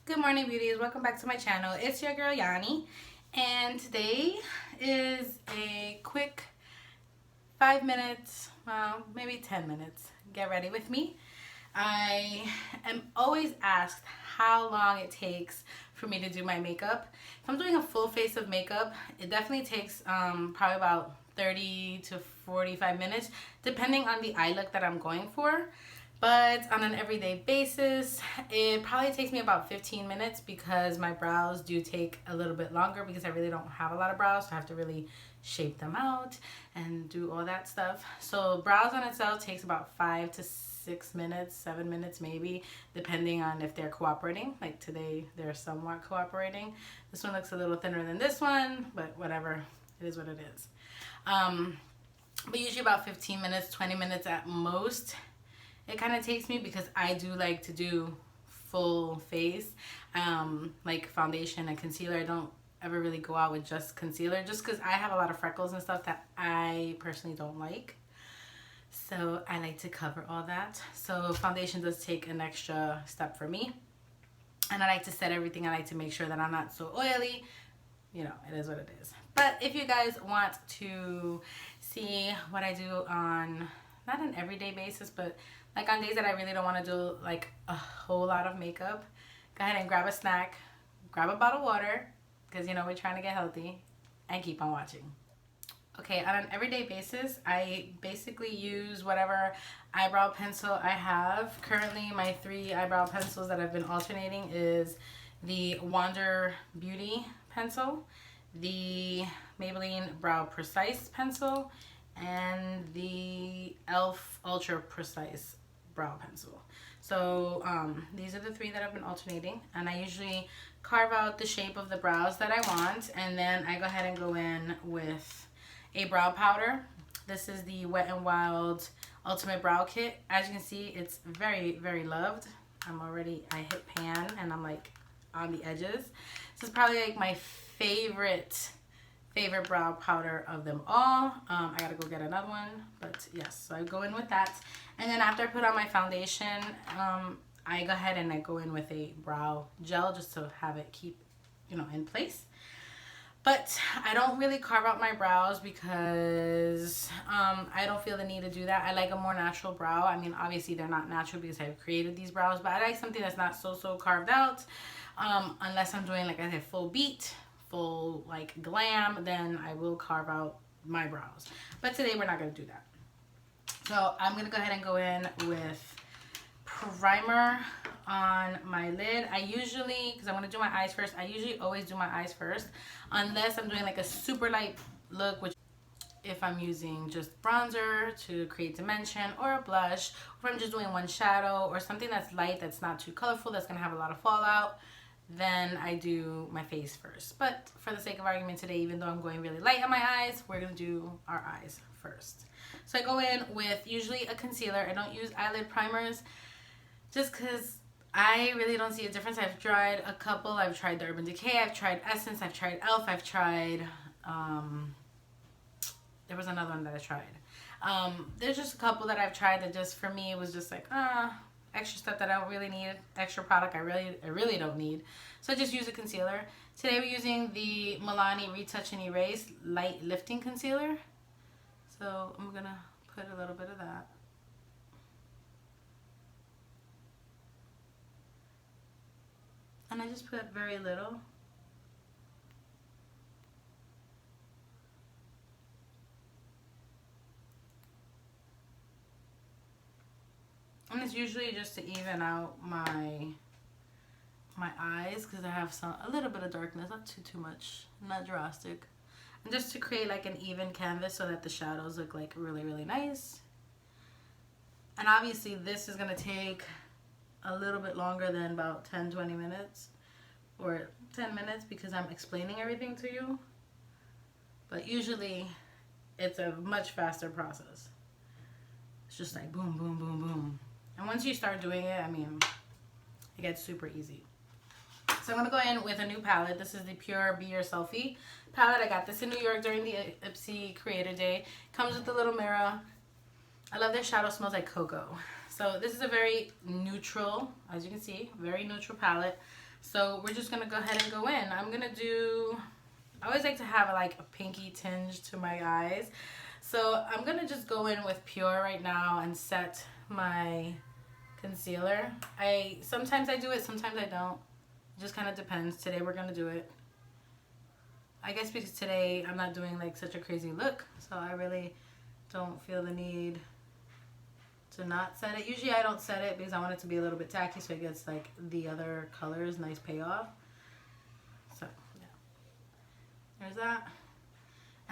Good morning, beauties. Welcome back to my channel. It's your girl Yanni, and today is a quick 5 minutes, well, maybe 10 minutes. Get ready with me. I am always asked how long it takes for me to do my makeup. If I'm doing a full face of makeup, it definitely takes probably about 30 to 45 minutes, depending on the eye look that I'm going for. But on an everyday basis, it probably takes me about 15 minutes because my brows do take a little bit longer because I really don't have a lot of brows, so I have to really shape them out and do all that stuff. So brows on itself takes about 5 to 6 minutes, 7 minutes maybe, depending on if they're cooperating. Like today, they're somewhat cooperating. This one looks a little thinner than this one, but whatever, it is what it is. But usually about 15 minutes, 20 minutes at most. It kind of takes me because I do like to do full face, like foundation and concealer. I don't ever really go out with just concealer just because I have a lot of freckles and stuff that I personally don't like. So I like to cover all that. So foundation does take an extra step for me. And I like to set everything. I like to make sure that I'm not so oily. You know, it is what it is. But if you guys want to see what I do on, not an everyday basis, but like on days that I really don't want to do like a whole lot of makeup, go ahead and grab a snack, grab a bottle of water, because you know we're trying to get healthy, and keep on watching. Okay, on an everyday basis, I basically use whatever eyebrow pencil I have. Currently, my 3 eyebrow pencils that I've been alternating is the Wander Beauty pencil, the Maybelline Brow Precise pencil, and the e.l.f. Ultra Precise brow pencil. So these are the 3 that I've been alternating, and I usually carve out the shape of the brows that I want, and then I go ahead and go in with a brow powder. This is the Wet n Wild Ultimate Brow Kit. As you can see, it's very, very loved. I hit pan and I'm like on the edges. This is probably like my favorite brow powder of them all. I gotta go get another one, but yes, so I go in with that. And then after I put on my foundation, I go ahead and I go in with a brow gel just to have it keep, you know, in place. But I don't really carve out my brows because I don't feel the need to do that. I like a more natural brow. I mean, obviously they're not natural because I've created these brows, but I like something that's not so carved out. Unless I'm doing, like I said, full beat, full like glam, then I will carve out my brows. But today we're not going to do that. So I'm going to go ahead and go in with primer on my lid. I usually, because I'm going to do my eyes first, I usually always do my eyes first, unless I'm doing like a super light look, which if I'm using just bronzer to create dimension, or a blush, or if I'm just doing one shadow or something that's light, that's not too colorful, that's going to have a lot of fallout, then I do my face first. But for the sake of argument today, even though I'm going really light on my eyes, we're going to do our eyes first. So I go in with usually a concealer. I don't use eyelid primers just because I really don't see a difference. I've tried a couple. I've tried the Urban Decay, I've tried Essence, I've tried e.l.f., I've tried, there was another one that I tried. There's just a couple that I've tried that just, for me, it was just like, extra stuff that I don't really need, extra product I really don't need. So I just use a concealer. Today we're using the Milani Retouch and Erase Light Lifting Concealer. So I'm gonna put a little bit of that. And I just put very little. And it's usually just to even out my eyes because I have a little bit of darkness, not too much, not drastic. And just to create like an even canvas so that the shadows look like really nice. And obviously this is gonna take a little bit longer than about 10-20 minutes or 10 minutes because I'm explaining everything to you. But usually it's a much faster process. It's just like boom, boom, boom, boom. And once you start doing it, I mean, it gets super easy. So I'm going to go in with a new palette. This is the Pure Be Your Selfie palette. I got this in New York during the Ipsy Creator Day. Comes with a little mirror. I love their shadow, smells like cocoa. So this is a very neutral, as you can see, very neutral palette. So we're just gonna go ahead and go in. I'm gonna do, I always like to have like a pinky tinge to my eyes. So I'm gonna just go in with Pure right now and set my concealer. Sometimes I do it, sometimes I don't. It just kind of depends. Today we're gonna do it. I guess because today I'm not doing like such a crazy look, so I really don't feel the need to not set it. Usually I don't set it because I want it to be a little bit tacky so it gets like the other colors nice payoff. So yeah, there's that.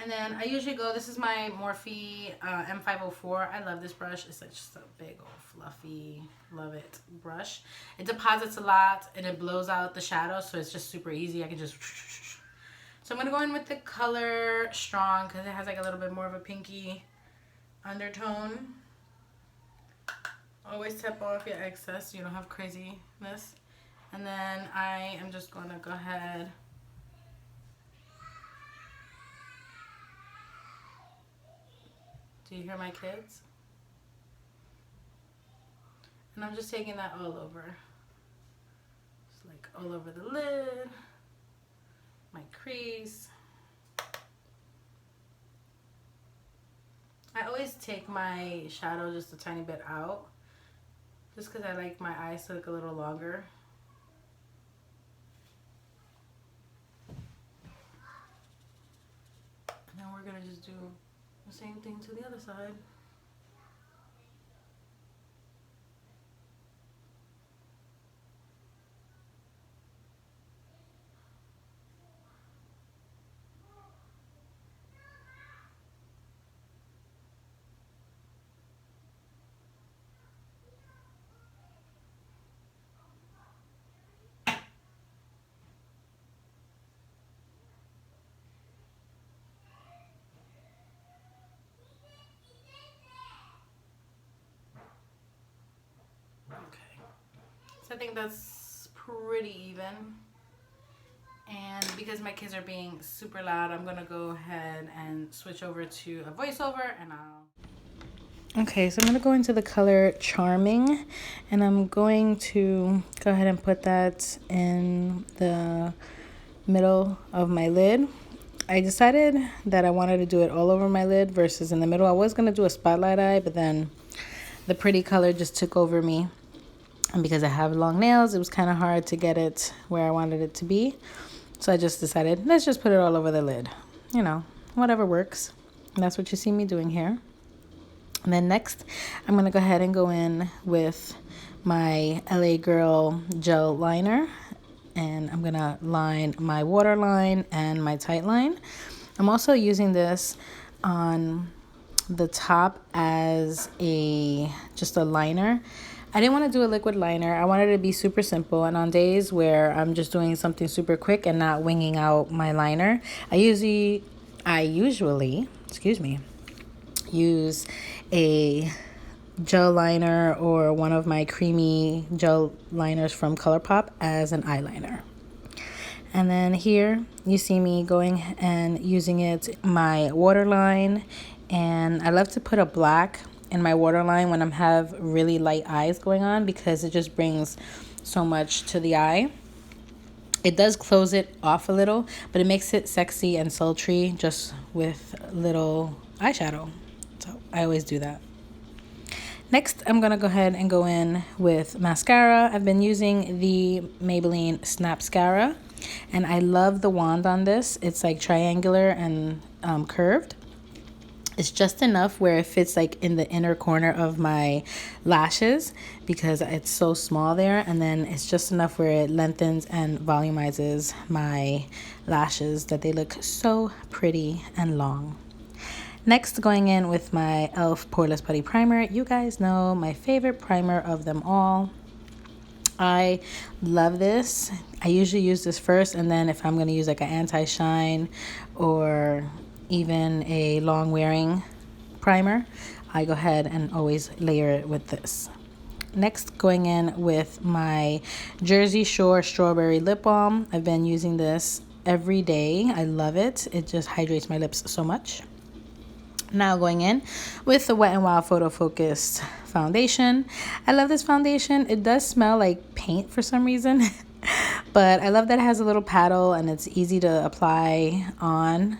And then I usually go, this is my Morphe M504. I love this brush. It's like just a big old fluffy, love it brush. It deposits a lot and it blows out the shadows, so it's just super easy. I can just... So I'm going to go in with the color Strong because it has like a little bit more of a pinky undertone. Always tap off your excess so you don't have craziness. And then I am just going to go ahead... Do you hear my kids? And I'm just taking that all over. Just like all over the lid, my crease. I always take my shadow just a tiny bit out, just because I like my eyes to look a little longer. And then we're gonna just do the same thing to the other side. I think that's pretty even. And because my kids are being super loud, I'm gonna go ahead and switch over to a voiceover and I'll... Okay, so I'm gonna go into the color Charming and I'm going to go ahead and put that in the middle of my lid. I decided that I wanted to do it all over my lid versus in the middle. I was gonna do a spotlight eye, but then the pretty color just took over me. And because I have long nails, it was kind of hard to get it where I wanted it to be. So I just decided, let's just put it all over the lid. You know, whatever works. And that's what you see me doing here. And then next, I'm going to go ahead and go in with my LA Girl gel liner. And I'm going to line my waterline and my tight line. I'm also using this on the top as just a liner. I didn't want to do a liquid liner. I wanted it to be super simple. And on days where I'm just doing something super quick and not winging out my liner, I usually, use a gel liner or one of my creamy gel liners from ColourPop as an eyeliner. And then here you see me going and using my waterline. And I love to put a black in my waterline when I have really light eyes going on because it just brings so much to the eye. It does close it off a little, but it makes it sexy and sultry just with little eyeshadow. So I always do that. Next, I'm going to go ahead and go in with mascara. I've been using the Maybelline Snapscara, and I love the wand on this. It's like triangular and curved. It's just enough where it fits like in the inner corner of my lashes because it's so small there. And then it's just enough where it lengthens and volumizes my lashes that they look so pretty and long. Next, going in with my e.l.f. Poreless Putty Primer. You guys know my favorite primer of them all. I love this. I usually use this first, and then if I'm going to use like an anti-shine or even a long wearing primer, I go ahead and always layer it with this. Next, going in with my Jersey Shore Strawberry Lip Balm. I've been using this every day. I love it. It just hydrates my lips so much. Now going in with the Wet n Wild Photo Focused foundation. I love this foundation. It does smell like paint for some reason, but I love that it has a little paddle and it's easy to apply on.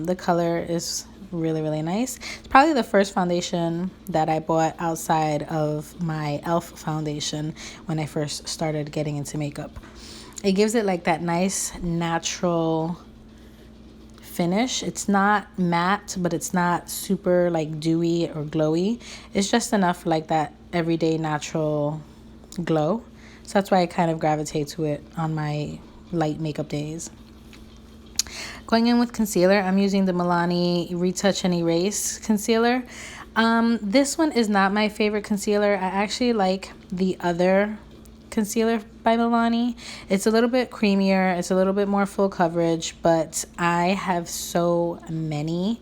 The color is really, really nice. It's probably the first foundation that I bought outside of my e.l.f. foundation when I first started getting into makeup. It gives it like that nice natural finish. It's not matte, but it's not super like dewy or glowy. It's just enough for like that everyday natural glow. So that's why I kind of gravitate to it on my light makeup days. Going in with concealer, I'm using the Milani Retouch and Erase concealer. This one is not my favorite concealer. I actually like the other concealer by Milani. It's a little bit creamier, it's a little bit more full coverage, but I have so many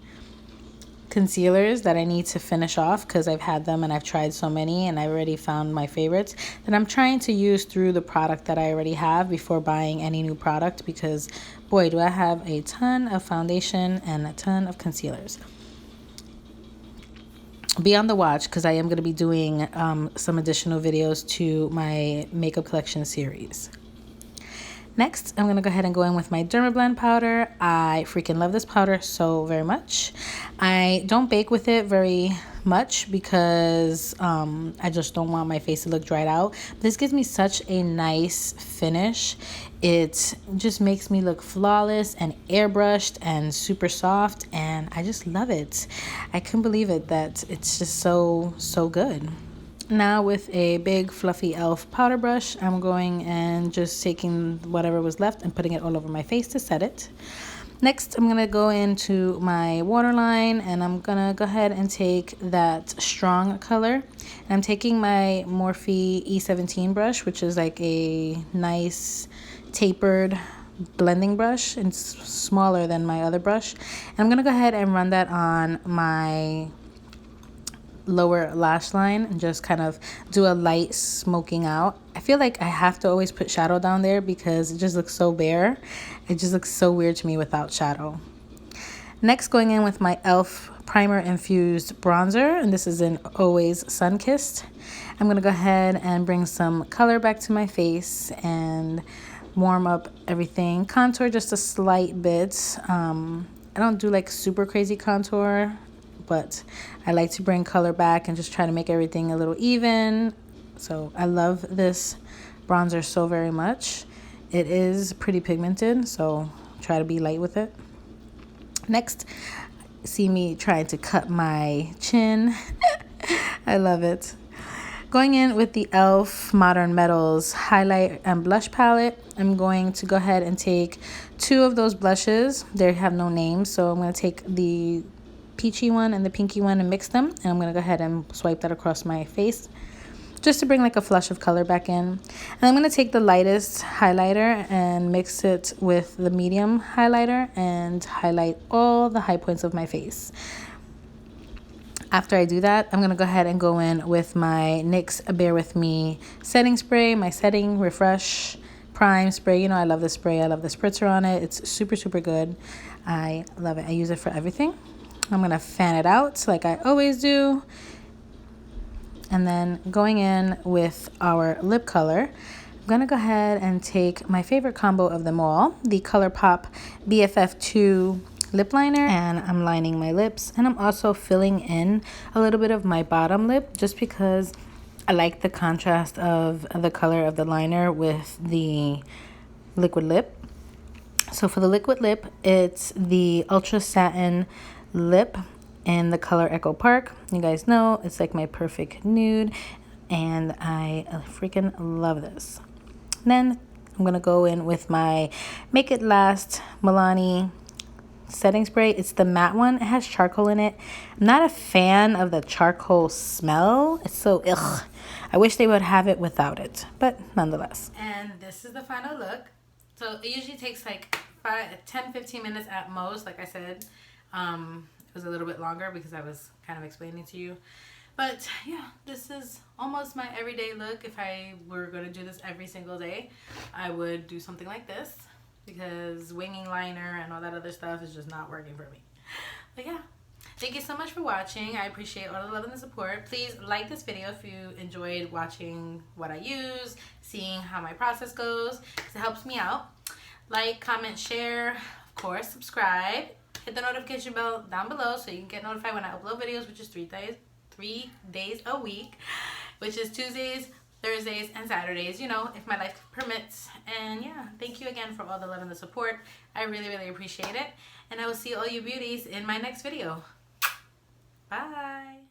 concealers that I need to finish off because I've had them and I've tried so many and I've already found my favorites that I'm trying to use through the product that I already have before buying any new product, because boy, do I have a ton of foundation and a ton of concealers. Be on the watch because I am going to be doing some additional videos to my makeup collection series. Next, I'm going to go ahead and go in with my Dermablend powder. I freaking love this powder so very much. I don't bake with it very much because I just don't want my face to look dried out. This gives me such a nice finish. It just makes me look flawless and airbrushed and super soft, and I just love it. I couldn't believe it that it's just so good. Now with a big fluffy e.l.f. powder brush, I'm going and just taking whatever was left and putting it all over my face to set it. Next, I'm going to go into my waterline and I'm going to go ahead and take that strong color. And I'm taking my Morphe E17 brush, which is like a nice tapered blending brush and smaller than my other brush. And I'm going to go ahead and run that on my lower lash line and just kind of do a light smoking out. I feel like I have to always put shadow down there because it just looks so bare. It just looks so weird to me without shadow. Next, going in with my e.l.f. primer infused bronzer, and this is in Always Sun-Kissed. I'm going to go ahead and bring some color back to my face and warm up everything. Contour just a slight bit. I don't do like super crazy contour, but I like to bring color back and just try to make everything a little even. So I love this bronzer so very much. It is pretty pigmented, so try to be light with it. Next, see me trying to cut my chin. I love it. Going in with the e.l.f. Modern Metals highlight and blush palette, I'm going to go ahead and take two of those blushes. They have no names, so I'm going to take the peachy one and the pinky one and mix them, and I'm going to go ahead and swipe that across my face just to bring like a flush of color back in. And I'm going to take the lightest highlighter and mix it with the medium highlighter and highlight all the high points of my face. After I do that, I'm going to go ahead and go in with my NYX Bear With Me setting spray, my setting refresh prime spray. You know, I love this spray. I love the spritzer on it. It's super good. I love it. I use it for everything. I'm going to fan it out like I always do. And then going in with our lip color, I'm going to go ahead and take my favorite combo of them all, the ColourPop BFF2 lip liner, and I'm lining my lips. And I'm also filling in a little bit of my bottom lip just because I like the contrast of the color of the liner with the liquid lip. So for the liquid lip, it's the Ultra Satin lip in the color Echo Park. You guys know it's like my perfect nude, and I freaking love this. Then I'm gonna go in with my Make It Last Milani setting spray. It's the matte one. It has charcoal in it. I'm not a fan of the charcoal smell. It's so ugh. I wish they would have it without it, but nonetheless. And this is the final look. So it usually takes like 10-15 minutes at most. Like I said, it was a little bit longer because I was kind of explaining to you. But yeah, this is almost my everyday look. If I were going to do this every single day, I would do something like this, because winging liner and all that other stuff is just not working for me. But yeah, Thank you so much for watching. I appreciate all the love and the support. Please like this video if you enjoyed watching what I use, seeing how my process goes, because it helps me out. Like, comment, share, of course, subscribe. Hit the notification bell down below so you can get notified when I upload videos, which is 3 days a week, which is Tuesdays, Thursdays, and Saturdays, you know, if my life permits. And yeah, thank you again for all the love and the support. I really, really appreciate it. And I will see all you beauties in my next video. Bye.